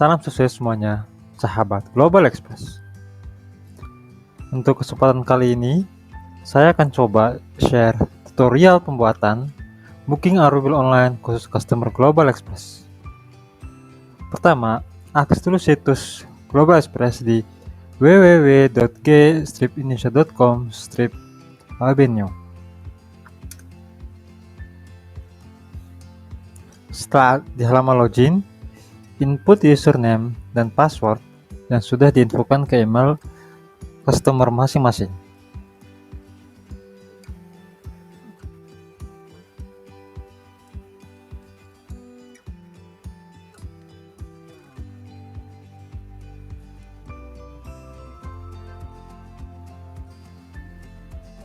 Salam sukses semuanya, sahabat Global Express. Untuk kesempatan kali ini, saya akan coba share tutorial pembuatan booking Arwil online khusus customer Global Express. Pertama, akses dulu situs Global Express di www.g-indonesia.com/albinio. Setelah di halaman login, input username dan password yang sudah diinfokan ke email customer masing-masing.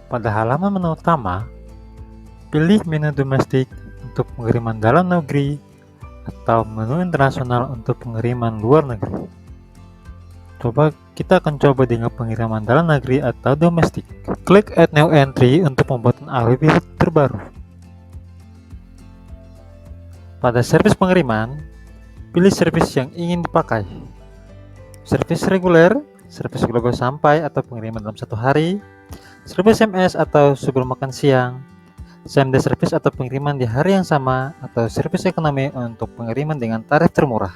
Pada halaman menu utama, pilih menu domestik untuk pengiriman dalam negeri atau menu internasional untuk pengiriman luar negeri. Kita akan coba dengan pengiriman dalam negeri atau domestik. Klik Add New Entry untuk pembuatan Arwil terbaru. Pada servis pengiriman, pilih servis yang ingin dipakai. Servis reguler, servis global sampai atau pengiriman dalam 1 hari, servis SMS atau sebelum makan siang, same day service atau pengiriman di hari yang sama, atau servis ekonomi untuk pengiriman dengan tarif termurah.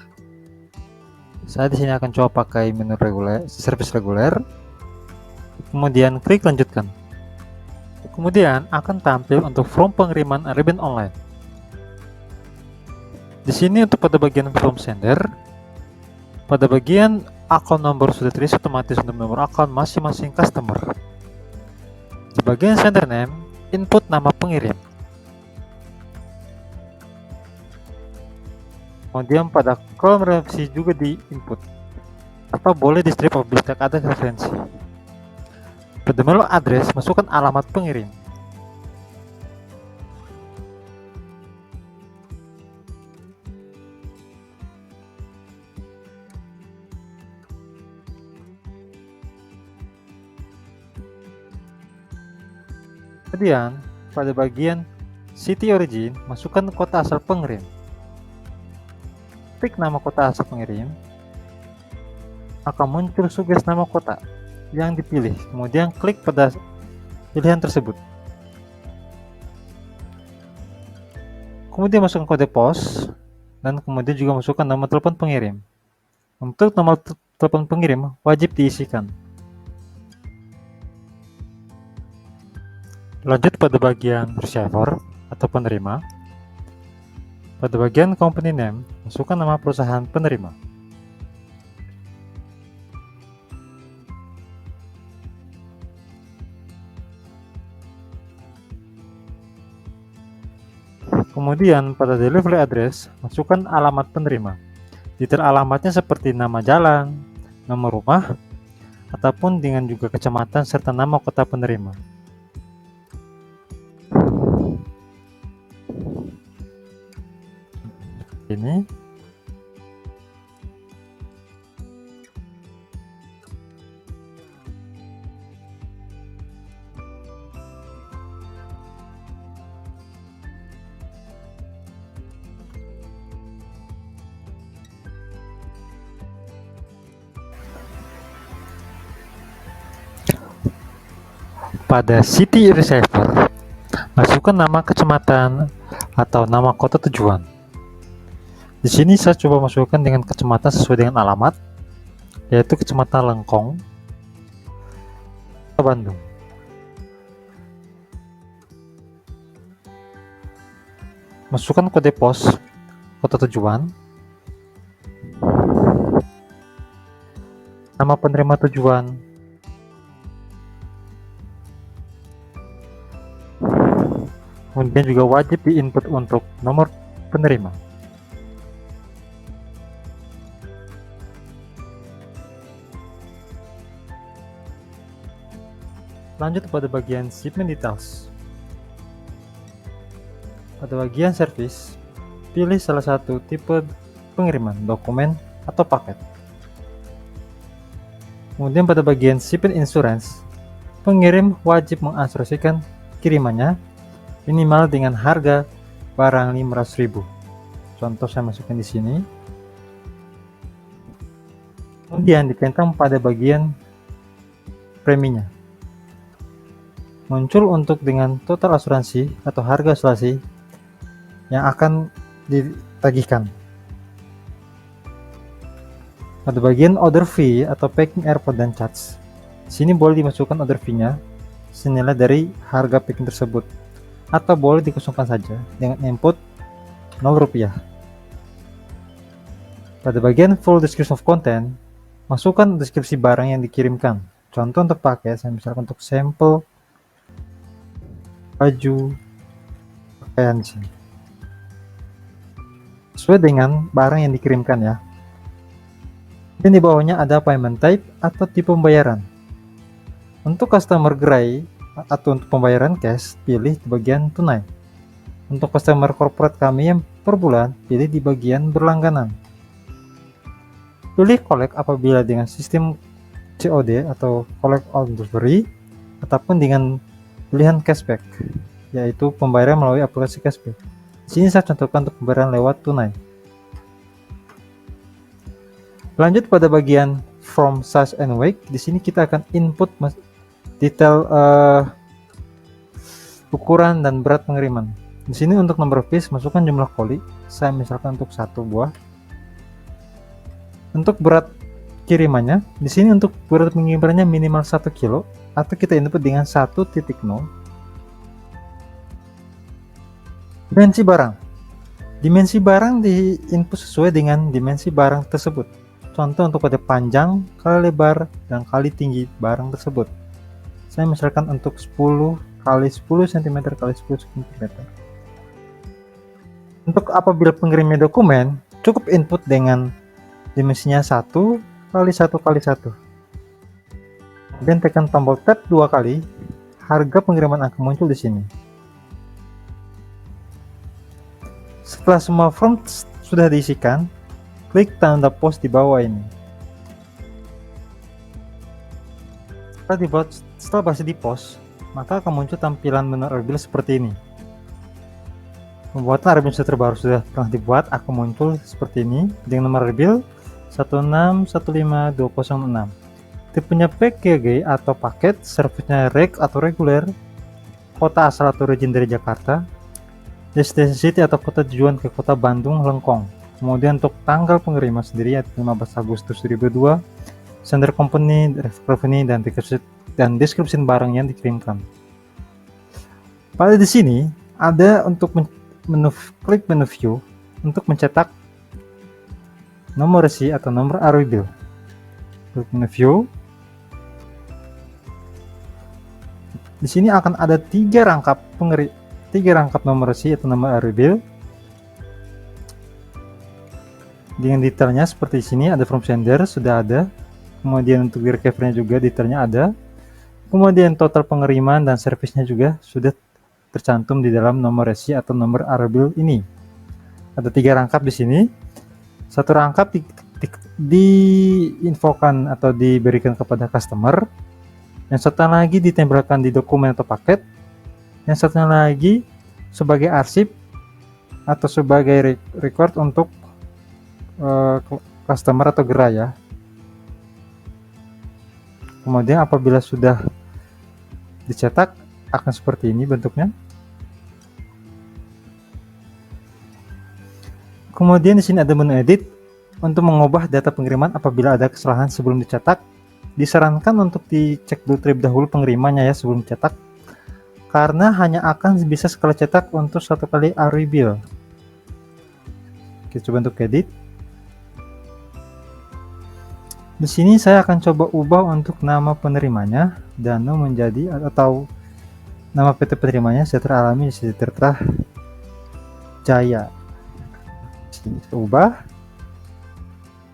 Saya di sini akan coba pakai menu reguler, servis reguler. Kemudian klik lanjutkan. Kemudian akan tampil untuk form pengiriman Arwil online. Di sini untuk pada bagian form sender, pada bagian akun nomor sudah terisi otomatis untuk nomor akun masing-masing customer. Di bagian sender name, input nama pengirim. Kemudian pada kolom referensi juga di input, atau boleh di strip apabila ada referensi. Pada menu address, masukkan alamat pengirim. Kemudian, pada bagian city origin, masukkan kota asal pengirim. Klik nama kota asal pengirim, akan muncul suges nama kota yang dipilih. Kemudian klik pada pilihan tersebut. Kemudian masukkan kode pos, dan kemudian juga masukkan nomor telepon pengirim. Untuk nomor telepon pengirim wajib diisikan. Lanjut pada bagian receiver atau penerima. Pada bagian company name, masukkan nama perusahaan penerima. Kemudian pada delivery address, masukkan alamat penerima. Detail alamatnya seperti nama jalan, nomor rumah, ataupun dengan juga kecamatan serta nama kota penerima. Ini pada city receiver, masukkan nama kecamatan atau nama kota tujuan. Di sini saya coba masukkan dengan kecamatan sesuai dengan alamat, yaitu Kecamatan Lengkong, Bandung. Masukkan kode pos kota tujuan, nama penerima tujuan, kemudian juga wajib diinput untuk nomor penerima. Lanjut pada bagian shipment details. Pada bagian service, pilih salah satu tipe pengiriman, dokumen, atau paket. Kemudian pada bagian shipment insurance, pengirim wajib mengasuransikan kirimannya minimal dengan harga barang 500.000. Contoh saya masukkan di sini. Kemudian ditentang pada bagian preminya. Muncul untuk dengan total asuransi atau harga asuransi yang akan ditagihkan. Pada bagian order fee atau packing airport dan charge, di sini boleh dimasukkan order fee-nya senilai dari harga packing tersebut, atau boleh dikosongkan saja dengan input 0 rupiah. Pada bagian full description of content, masukkan deskripsi barang yang dikirimkan. Contoh untuk paket, saya misalkan untuk sampel baju pakaian sini, sesuai dengan barang yang dikirimkan ya. Dan di bawahnya ada payment type atau tipe pembayaran. Untuk customer gerai atau untuk pembayaran cash, pilih di bagian tunai. Untuk customer corporate kami yang per bulan, pilih di bagian berlangganan. Pilih collect apabila dengan sistem COD atau collect on delivery, ataupun dengan pilihan cashback, yaitu pembayaran melalui aplikasi cashback. Di sini saya contohkan untuk pembayaran lewat tunai. Lanjut pada bagian from size and weight. Di sini kita akan input detail ukuran dan berat pengiriman. Di sini untuk number of piece, masukkan jumlah koli. Saya misalkan untuk 1 buah. Untuk berat kirimannya, di sini untuk berat pengirimannya minimal 1 kilo, atau kita input dengan 1.0. Dimensi barang. Dimensi barang di input sesuai dengan dimensi barang tersebut. Contoh untuk pada panjang, kali lebar, dan kali tinggi barang tersebut. Saya misalkan untuk 10 kali 10 cm kali 10 cm. Untuk apabila pengirimnya dokumen, cukup input dengan dimensinya 1 kali 1 kali 1. Kemudian tekan tombol tab 2 kali, harga pengiriman akan muncul di sini. Setelah semua form sudah diisikan, klik tanda pos di bawah ini. Setelah berhasil di pos, maka akan muncul tampilan menu rebill seperti ini. Pembuatan rebill terbaru sudah pernah dibuat, akan muncul seperti ini dengan nomor rebill 1615206. Tipenya PKG atau paket, servisnya reg atau reguler, kota asal atau region dari Jakarta, destinasi atau kota tujuan ke kota Bandung, Lengkong. Kemudian untuk tanggal pengiriman sendiri yaitu 15 Agustus 2002, sender company, revenue, dan deskripsi barang yang dikirimkan. Pada di sini ada untuk klik menu view untuk mencetak nomor resi atau nomor arrow bill. Klik menu view. Di sini akan ada 3 rangkap nomor resi atau nomor arrow bill. Dengan detailnya seperti sini, ada from sender sudah ada. Kemudian untuk recovery-nya juga detailnya ada. Kemudian total pengiriman dan servisnya juga sudah tercantum di dalam nomor resi atau nomor arrow bill ini. Ada 3 rangkap di sini. Satu rangkap diinfokan atau diberikan kepada customer. Yang satu lagi ditempelkan di dokumen atau paket. Yang satunya lagi sebagai arsip atau sebagai record untuk customer atau gerai ya. Kemudian apabila sudah dicetak akan seperti ini bentuknya. Kemudian di sini ada menu edit untuk mengubah data pengiriman apabila ada kesalahan sebelum dicetak. Disarankan untuk dicek dulu terlebih dahulu pengirimannya ya sebelum dicetak, karena hanya akan bisa sekali cetak untuk 1 kali arrow bill. Kita coba untuk edit. Di sini saya akan coba ubah untuk nama penerimanya, Danu menjadi atau nama PT penerimanya Sejahtera Alami Sejahtera Jaya. Sini saya ubah.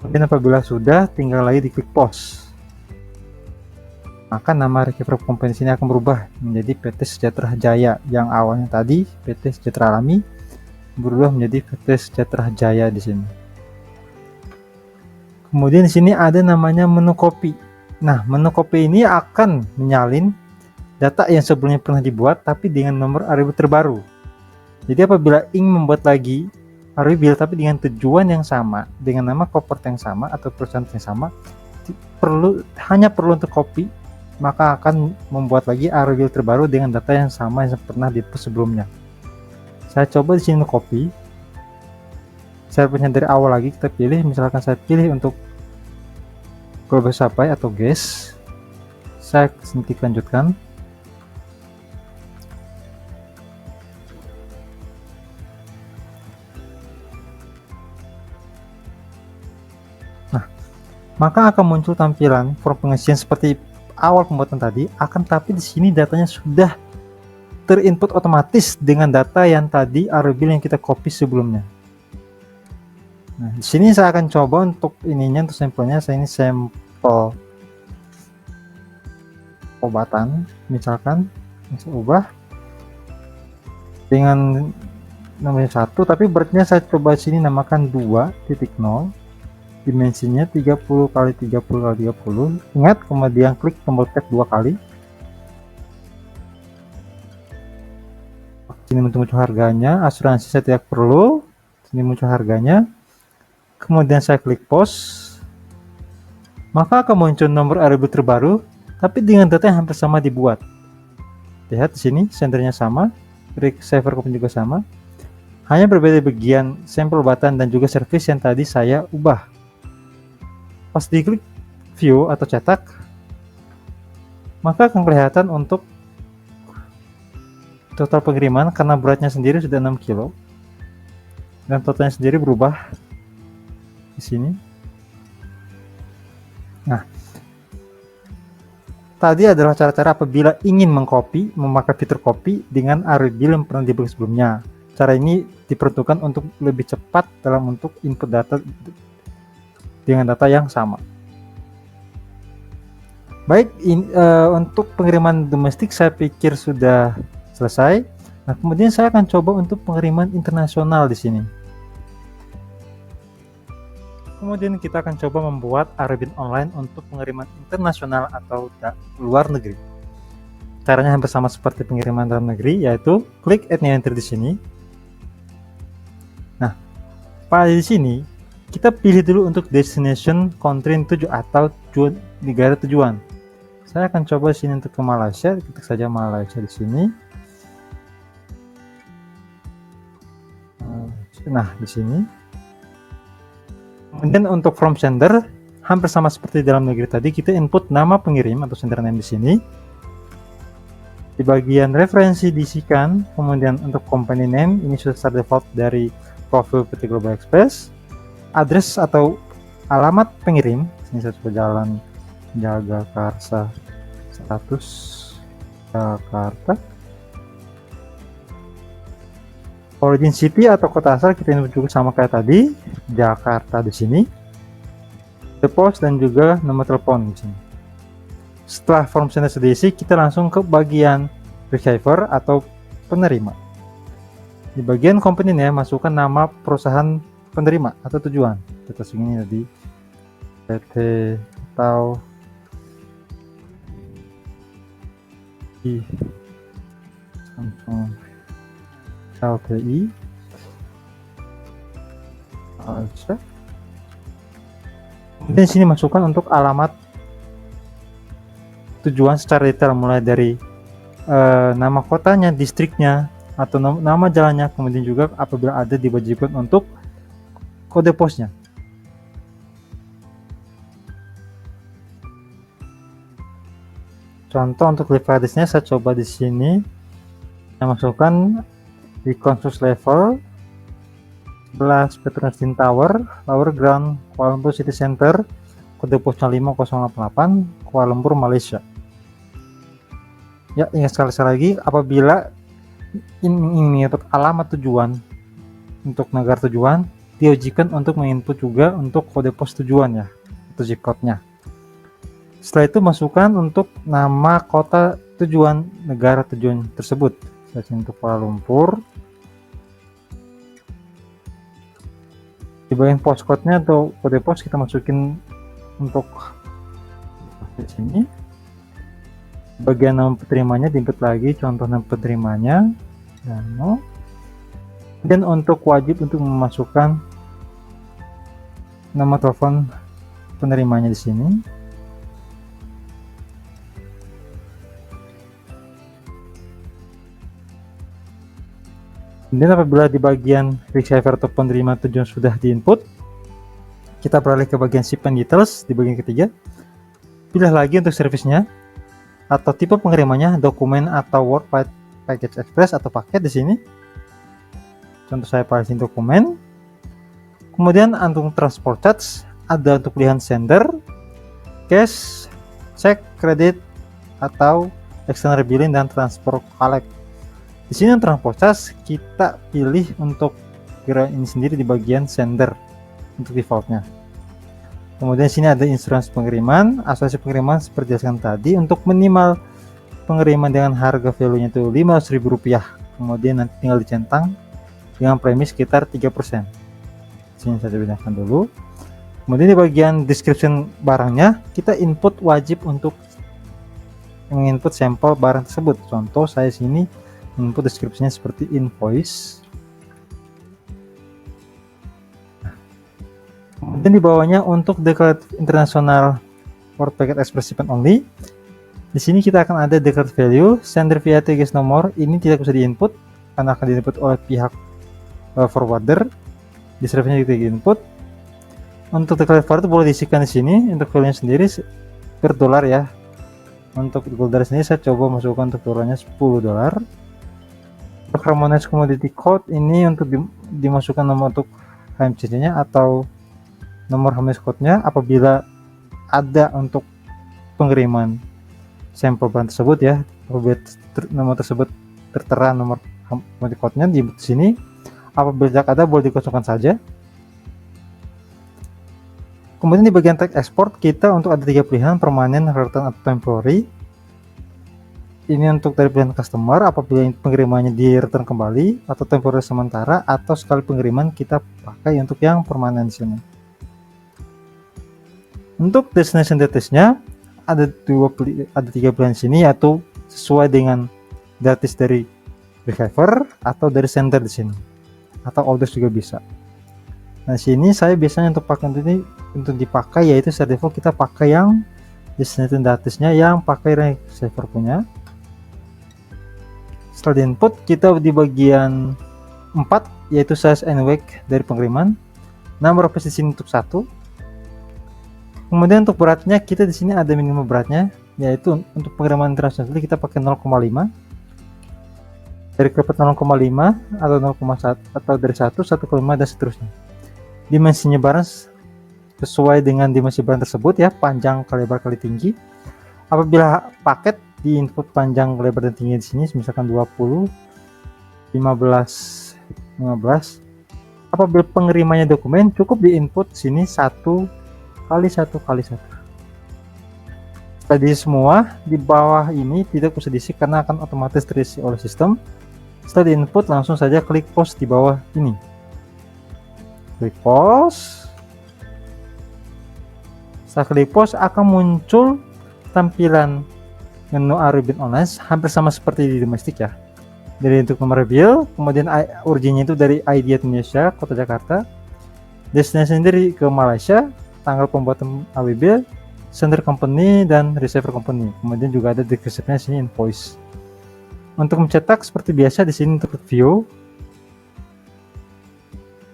Kemudian apabila sudah, tinggal lagi diklik post. Maka nama recovery company sini akan berubah menjadi PT Sejahtera Jaya, yang awalnya tadi PT Sejahtera Alami berubah menjadi PT Sejahtera Jaya di sini. Kemudian di sini ada namanya menu copy. Nah, menu copy ini akan menyalin data yang sebelumnya pernah dibuat tapi dengan nomor arrow terbaru. Jadi apabila ingin membuat lagi arrow bill tapi dengan tujuan yang sama, dengan nama corporate yang sama atau perusahaan yang sama, hanya perlu untuk copy, maka akan membuat lagi array terbaru dengan data yang sama yang pernah di-post sebelumnya. Saya coba di sini copy. Servernya dari awal lagi kita pilih, misalkan saya pilih untuk global supply atau guest. Saya klik lanjutkan. Nah, maka akan muncul tampilan form pengisian seperti awal pembuatan tadi, tapi di sini datanya sudah terinput otomatis dengan data yang tadi array yang kita copy sebelumnya. Nah, di sini saya akan coba untuk ininya, untuk sampelnya. Saya ini sampel obatan, misalkan saya ubah dengan namanya 1, tapi beratnya saya coba sini namakan 2.0, dimensinya 30 kali 30 kali 30. Ingat, kemudian klik tombol tab 2 kali. Sini muncul harganya, asuransi saya tidak perlu. Sini muncul harganya. Kemudian saya klik post, maka akan muncul nomor array terbaru, tapi dengan data yang hampir sama dibuat. Lihat di sini, sendernya sama, receiver pun juga sama, hanya berbeda bagian sampel button dan juga service yang tadi saya ubah. Pas diklik view atau cetak, maka akan kelihatan untuk total pengiriman karena beratnya sendiri sudah 6 kilo dan totalnya sendiri berubah di sini. Nah, tadi adalah cara-cara apabila ingin mengcopy, memakai fitur copy dengan array yang pernah diberi sebelumnya. Cara ini diperuntukkan untuk lebih cepat dalam untuk input data dengan data yang sama. Baik, untuk pengiriman domestik saya pikir sudah selesai. Nah, kemudian saya akan coba untuk pengiriman internasional di sini. Kemudian kita akan coba membuat array online untuk pengiriman internasional atau luar negeri. Caranya hampir sama seperti pengiriman dalam negeri, yaitu klik add new entry di sini. Nah, pada di sini kita pilih dulu untuk destination country tujuan atau negara tujuan. Saya akan coba sini untuk ke Malaysia, ketik saja Malaysia di sini. Nah, di sini. Kemudian untuk from sender hampir sama seperti dalam negeri tadi, kita input nama pengirim atau sender name di sini. Di bagian referensi diisikan, kemudian untuk company name ini sudah default dari profil PT Global Express. Address atau alamat pengirim, ini saya coba Jalan Jagakarsa 100 Jakarta. Origin city atau kota asal kita input juga sama kayak tadi, Jakarta di sini. The post dan juga nomor telepon di sini. Setelah form sender sudah diisi, kita langsung ke bagian receiver atau penerima. Di bagian company name masukkan nama perusahaan penerima atau tujuan. Kita sini tadi PT atau di Samsung LTI Asia. Kemudian sini masukkan untuk alamat tujuan secara detail, mulai dari nama kotanya, distriknya, atau nama jalannya, kemudian juga apabila ada diwajibkan untuk kode posnya. Contoh untuk live address-nya saya coba di sini. Saya masukkan di Consus level 11 Petronas Din Tower, Lower Ground, Kuala Lumpur City Center, kode posnya 5088, Kuala Lumpur, Malaysia. Ya, ingat sekali lagi, apabila ingin menginput alamat tujuan untuk negara tujuan, diwajibkan untuk menginput juga untuk kode pos tujuan ya, atau zip code-nya. Setelah itu masukkan untuk nama kota tujuan negara tujuan tersebut. Saya untuk Kuala Lumpur. Di bagian postcode-nya atau kode pos kita masukin untuk di sini. Bagian nama penerimanya diinput lagi, contoh nama penerimanya. Dan untuk wajib untuk memasukkan nama telepon penerimanya di sini. Kemudian apabila di bagian receiver atau penerima tujuan sudah di-input, kita beralih ke bagian shipment details di bagian ketiga. Pilih lagi untuk servisnya atau tipe pengirimannya, dokumen atau Word Package Express atau paket di sini. Contoh saya pilih dokumen. Kemudian untuk transport charge ada untuk pilihan sender, cash, check, kredit, atau external billing dan transfer collect. Di sini transport charge kita pilih untuk kira ini sendiri di bagian sender untuk defaultnya. Kemudian sini ada instruksi pengiriman, asuransi pengiriman seperti jelaskan tadi untuk minimal pengiriman dengan harga value-nya itu Rp500.000. Kemudian nanti tinggal dicentang dengan premi sekitar 3%. Sini saya pindahkan dulu. Kemudian di bagian description barangnya kita input wajib untuk menginput sampel barang tersebut. Contoh saya sini input deskripsinya seperti invoice. Kemudian di bawahnya untuk declared international Word Packet Express Shipment Only. Di sini kita akan ada declared value, sender via TGS nomor. Ini tidak bisa diinput karena akan diinput oleh pihak forwarder. Di servernya kita input. Untuk declared value boleh diisikan di sini. Untuk value-nya sendiri per dolar ya. Untuk dolar sendiri saya coba masukkan untuk dolarnya $10. Untuk harmonized commodity code ini untuk dimasukkan nomor untuk HMCC-nya atau nomor harmonized code-nya apabila ada untuk pengiriman sampel bahan tersebut ya. Apabila nomor tersebut tertera nomor commodity code-nya di sini, apabila tidak ada boleh dikosongkan saja. Kemudian di bagian tag export kita untuk ada 3 pilihan, permanen, return, atau temporary. Ini untuk dari pilihan customer apabila pengirimannya di return kembali, atau temporary sementara, atau sekali pengiriman kita pakai untuk yang permanen sini. Untuk destination details-nya ada 3 pilihan sini, yaitu sesuai dengan datis dari receiver atau dari sender di sini, atau orders juga bisa. Nah sini saya biasanya untuk pakai ini untuk dipakai yaitu secara default kita pakai yang destination datisnya yang pakai receiver punya. Setelah di input kita di bagian 4 yaitu size and weight dari pengiriman, number of pieces di sini untuk 1. Kemudian untuk beratnya kita di sini ada minimum beratnya, yaitu untuk pengiriman internasional kita pakai 0,5, dari kepet 0,5 atau 0,1 atau dari 1, 1,5 dan seterusnya. Dimensinya barang sesuai dengan dimensi barang tersebut ya, panjang kali lebar kali tinggi. Apabila paket di input panjang lebar dan tinggi di sini misalkan 20, 15. Apabila pengerimanya dokumen cukup di input sini 1 kali 1 kali 1. Tadi semua di bawah ini tidak usah diisi karena akan otomatis terisi oleh sistem. Setelah di input langsung saja klik post di bawah ini. Klik post. Setelah klik post akan muncul tampilan menu Arubin Online hampir sama seperti di domestik ya. Dari untuk nomor bill, kemudian originnya itu dari ID Indonesia, Kota Jakarta, destinasi sendiri ke Malaysia, tanggal pembuatan AWB, sender company dan receiver company. Kemudian juga ada deskripsinya sini invoice. Untuk mencetak seperti biasa di sini untuk view.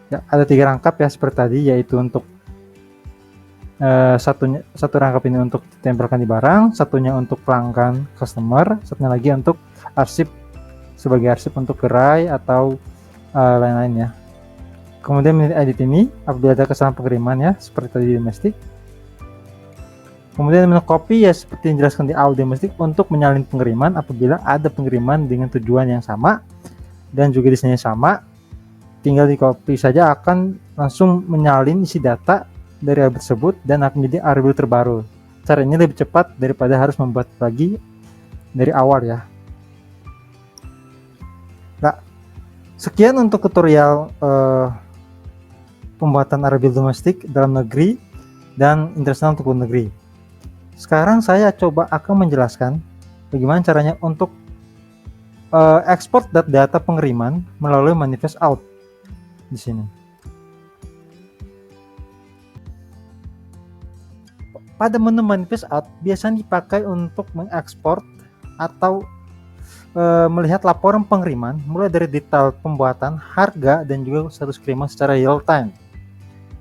Ya, ada 3 rangkap ya seperti tadi, yaitu untuk satu rangkap ini untuk ditempelkan di barang, satunya untuk pelanggan customer, satunya lagi untuk arsip sebagai arsip untuk gerai atau lain-lain ya. Kemudian menit edit ini apabila ada kesalahan pengiriman ya seperti tadi di domestik. Kemudian menu copy ya seperti yang dijelaskan di awal domestik untuk menyalin pengiriman apabila ada pengiriman dengan tujuan yang sama dan juga desainnya sama. Tinggal di copy saja akan langsung menyalin isi data dari artikel tersebut dan akan menjadi artikel terbaru. Cara ini lebih cepat daripada harus membuat lagi dari awal ya. Nah, sekian untuk tutorial pembuatan artikel domestik dalam negeri dan internasional untuk luar negeri. Sekarang saya coba akan menjelaskan bagaimana caranya untuk ekspor data pengiriman melalui manifest out di sini. Pada menu manifest out biasanya dipakai untuk mengekspor atau melihat laporan pengiriman mulai dari detail pembuatan, harga, dan juga status kiriman secara real time.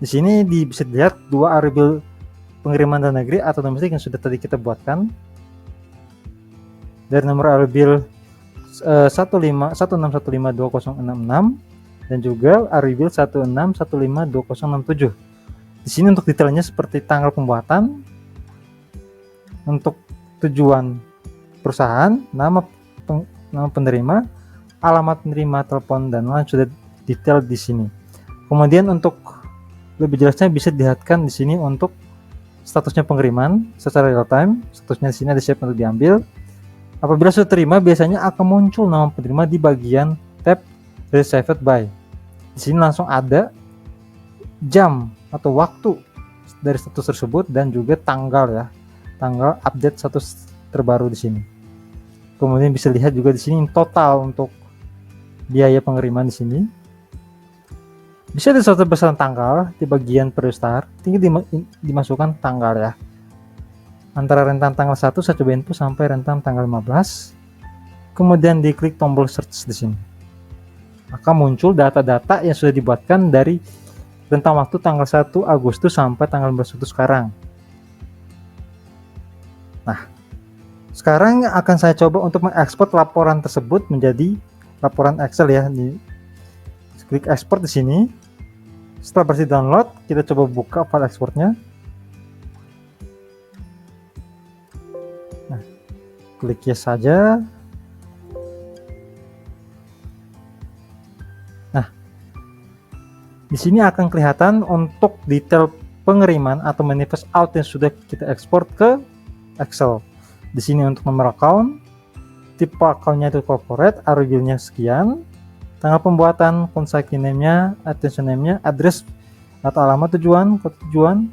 Di sini bisa dilihat dua bill pengiriman dalam negeri atau domestik yang sudah tadi kita buatkan. Dari nomor bill 16152066 dan juga bill 16152067. Di sini untuk detailnya seperti tanggal pembuatan, untuk tujuan perusahaan, nama penerima, alamat penerima, telepon, dan lain sudah detail di sini. Kemudian untuk lebih jelasnya bisa dilihatkan di sini untuk statusnya pengiriman secara real time. Statusnya di sini ada siap untuk diambil. Apabila sudah terima, biasanya akan muncul nama penerima di bagian tab Received by. Di sini langsung ada jam atau waktu dari status tersebut dan juga tanggal ya, tanggal update status terbaru di sini. Kemudian bisa lihat juga di sini total untuk biaya pengiriman di sini. Bisa ada suatu besaran tanggal di bagian periode start, tinggal dimasukkan tanggal ya. Antara rentang tanggal 1 saya coba input sampai rentang tanggal 15. Kemudian diklik tombol search di sini. Maka muncul data-data yang sudah dibuatkan dari rentang waktu tanggal 1 Agustus sampai tanggal 15 Agustus sekarang. Nah, sekarang akan saya coba untuk mengekspor laporan tersebut menjadi laporan Excel ya. Klik ekspor di sini. Setelah berhasil download, kita coba buka file ekspornya. Nah, klik yes saja. Nah, di sini akan kelihatan untuk detail pengiriman atau manifest out yang sudah kita ekspor ke Excel. Di sini untuk nomor account, tipe accountnya itu corporate, bill-nya sekian, tanggal pembuatan, consignee name-nya, attention name-nya, address atau alamat tujuan, kode tujuan,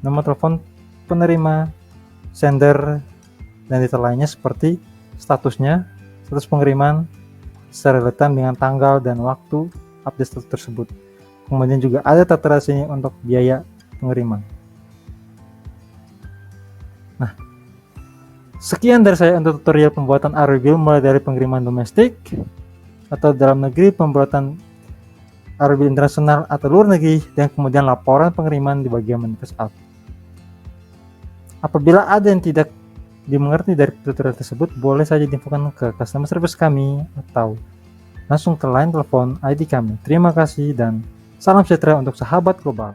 nomor telepon penerima, sender, dan detail lainnya seperti statusnya, status pengiriman, secara real time dengan tanggal dan waktu update status tersebut. Kemudian juga ada tertera sini untuk biaya pengiriman. Nah, sekian dari saya untuk tutorial pembuatan bill mulai dari pengiriman domestik atau dalam negeri, pembuatan bill internasional atau luar negeri, dan kemudian laporan pengiriman di bagian manifest out. Apabila ada yang tidak dimengerti dari tutorial tersebut, boleh saja diinfokan ke customer service kami atau langsung ke line telepon ID kami. Terima kasih dan salam sejahtera untuk sahabat global.